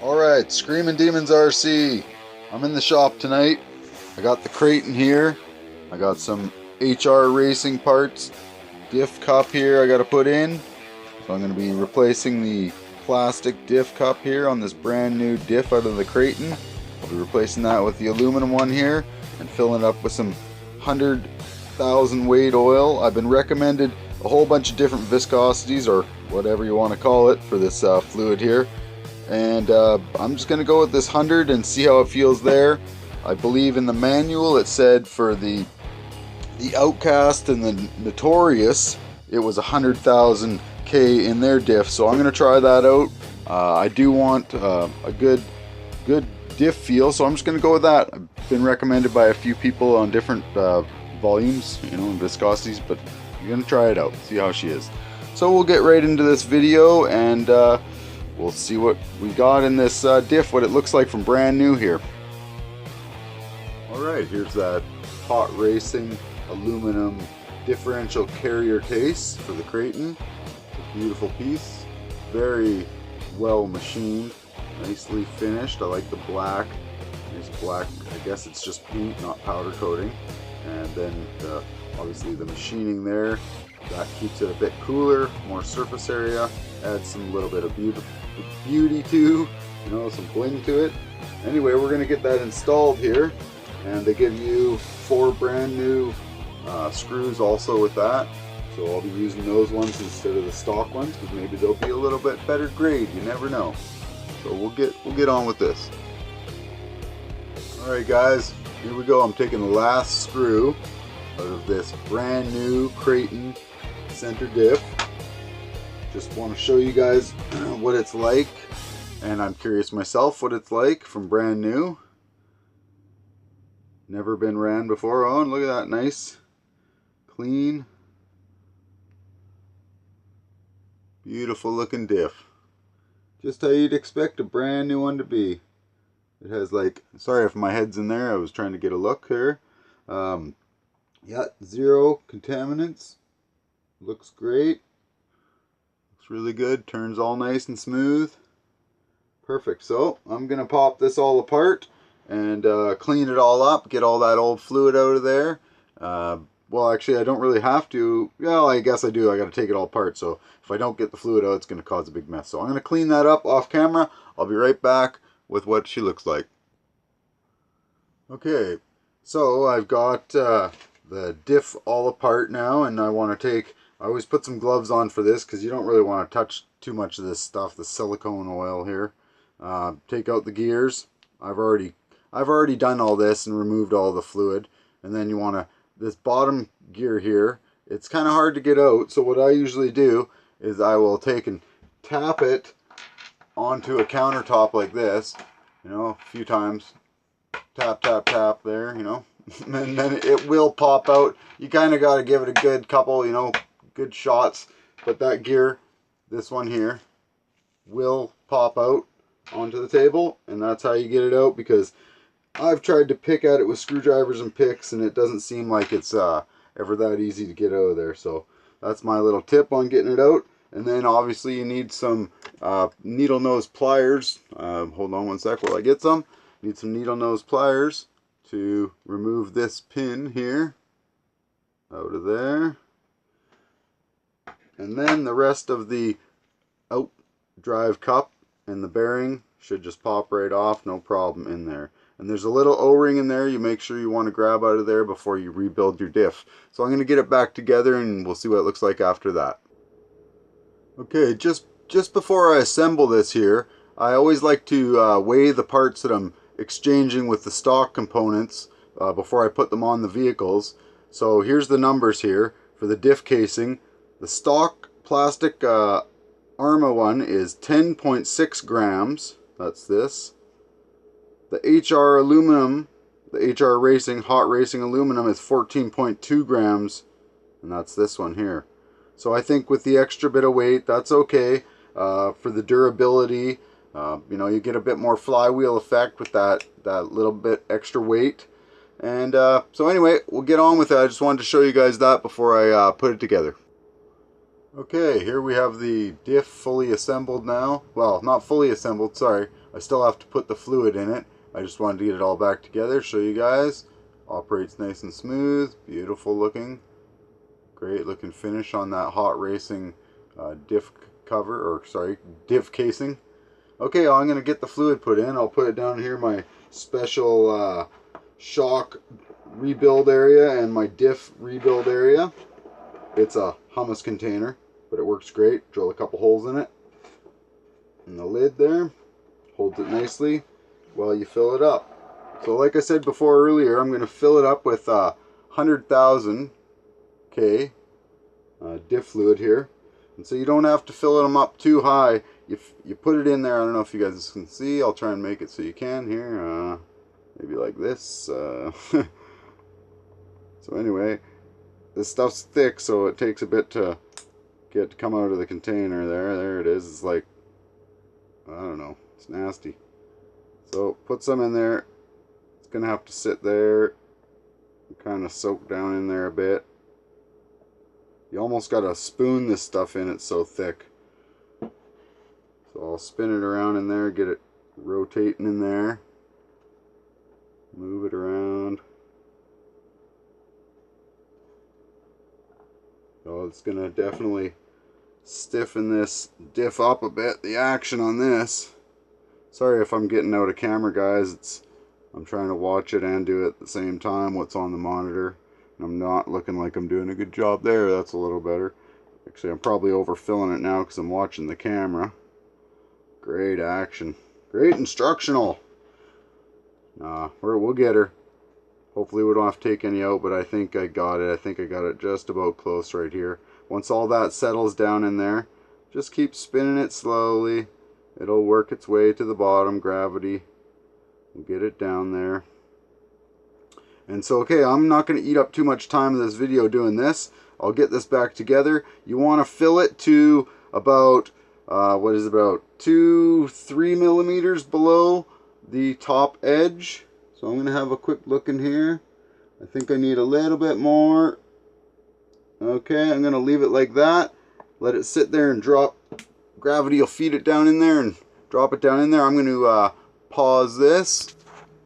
Alright, Screaming Demons RC. I'm in the shop tonight. I got the Kraton here. I got some HR racing parts. Diff cup here I gotta put in. So I'm gonna be replacing the plastic diff cup here on this brand new diff out of the Kraton. I'll be replacing that with the aluminum one here and filling it up with some 100,000 weight oil. I've been recommended a whole bunch of different viscosities, or whatever you want to call it, for this fluid here. And I'm just going to go with this 100 and see how it feels there. I believe in the manual it said for the Outcast and the Notorious it was 100,000 K in their diff, so I'm going to try that out. I do want a good diff feel, so I'm just going to go with that. I've been recommended by a few people on different volumes, and viscosities, but I'm going to try it out, see how she is. So we'll get right into this video and we'll see what we got in this diff, what it looks like from brand new here. Alright, here's that hot racing aluminum differential carrier case for the Kraton. A beautiful piece, very well machined, nicely finished. I like the black. There's black, I guess it's just paint, not powder coating. And then obviously the machining there, that keeps it a bit cooler, more surface area, adds some little bit of beauty to, some bling to it. Anyway, we're going to get that installed here, and they give you 4 brand new screws also with that. So I'll be using those ones instead of the stock ones, because maybe they'll be a little bit better grade, you never know. So we'll get on with this. Alright guys, here we go. I'm taking the last screw out of this brand new Kraton center diff. Just want to show you guys what it's like, and I'm curious myself what it's like from brand new. Never been ran before. Oh, and look at that, nice, clean, beautiful looking diff. Just how you'd expect a brand new one to be. It has, like, sorry if my head's in there, I was trying to get a look here. Yeah, 0 contaminants. Looks great. Looks really good. Turns all nice and smooth. Perfect. So I'm going to pop this all apart and clean it all up. Get all that old fluid out of there. Well, actually, I don't really have to. Well, I guess I do. I got to take it all apart. So if I don't get the fluid out, it's going to cause a big mess. So I'm going to clean that up off camera. I'll be right back with what she looks like. Okay, so I've got the diff all apart now, and I always put some gloves on for this, because you don't really want to touch too much of this stuff, the silicone oil here. Take out the gears. I've already done all this and removed all the fluid. And then you want to, this bottom gear here, it's kind of hard to get out, so what I usually do is I will take and tap it onto a countertop like this, a few times. Tap, tap, tap there, and then it will pop out. You kind of got to give it a good couple, good shots. But that gear, this one here, will pop out onto the table, and that's how you get it out, because I've tried to pick at it with screwdrivers and picks, and it doesn't seem like it's ever that easy to get out of there. So that's my little tip on getting it out. And then obviously you need some needle nose pliers. Hold on one sec while I get some. Need some needle nose pliers to remove this pin here out of there. And then the rest of the out drive cup and the bearing should just pop right off, no problem in there. And there's a little O-ring in there you make sure you want to grab out of there before you rebuild your diff. So I'm going to get it back together and we'll see what it looks like after that. Okay, just before I assemble this here, I always like to weigh the parts that I'm exchanging with the stock components before I put them on the vehicles. So here's the numbers here for the diff casing. The stock plastic Arrma one is 10.6 grams. That's this. The HR aluminum, the HR racing, hot racing aluminum is 14.2 grams, and that's this one here. So I think with the extra bit of weight, that's okay for the durability. You get a bit more flywheel effect with that little bit extra weight. And so anyway, we'll get on with it. I just wanted to show you guys that before I put it together. Okay, here we have the diff fully assembled now. Well, not fully assembled, sorry. I still have to put the fluid in it. I just wanted to get it all back together, show you guys. Operates nice and smooth, beautiful looking. Great looking finish on that hot racing diff cover, or sorry, diff casing. Okay, I'm going to get the fluid put in. I'll put it down here, my special shock rebuild area and my diff rebuild area. It's a hummus container, but it works great. Drill a couple holes in it. And the lid there holds it nicely while you fill it up. So like I said before earlier, I'm going to fill it up with 100,000 K diff fluid here. And so you don't have to fill them up too high. You put it in there. I don't know if you guys can see. I'll try and make it so you can here. Maybe like this. So anyway, this stuff's thick, so it takes a bit to get to come out of the container there. There it is. It's like, I don't know. It's nasty. So put some in there. It's going to have to sit there. Kind of soak down in there a bit. You almost got to spoon this stuff in, it's so thick. So I'll spin it around in there, get it rotating in there. Move it around. So it's going to definitely stiffen this diff up a bit, the action on this. Sorry if I'm getting out of camera, guys. I'm trying to watch it and do it at the same time, what's on the monitor. I'm not looking like I'm doing a good job there. That's a little better. Actually, I'm probably overfilling it now because I'm watching the camera. Great action. Great instructional. We'll get her. Hopefully we don't have to take any out, but I think I got it. I think I got it just about close right here. Once all that settles down in there, just keep spinning it slowly. It'll work its way to the bottom. Gravity will get it down there. And so, okay, I'm not going to eat up too much time in this video doing this. I'll get this back together. You want to fill it to about, about 2-3 millimeters below the top edge. So I'm going to have a quick look in here. I think I need a little bit more. Okay, I'm going to leave it like that. Let it sit there and drop. Gravity will feed it down in there and drop it down in there. I'm going to pause this.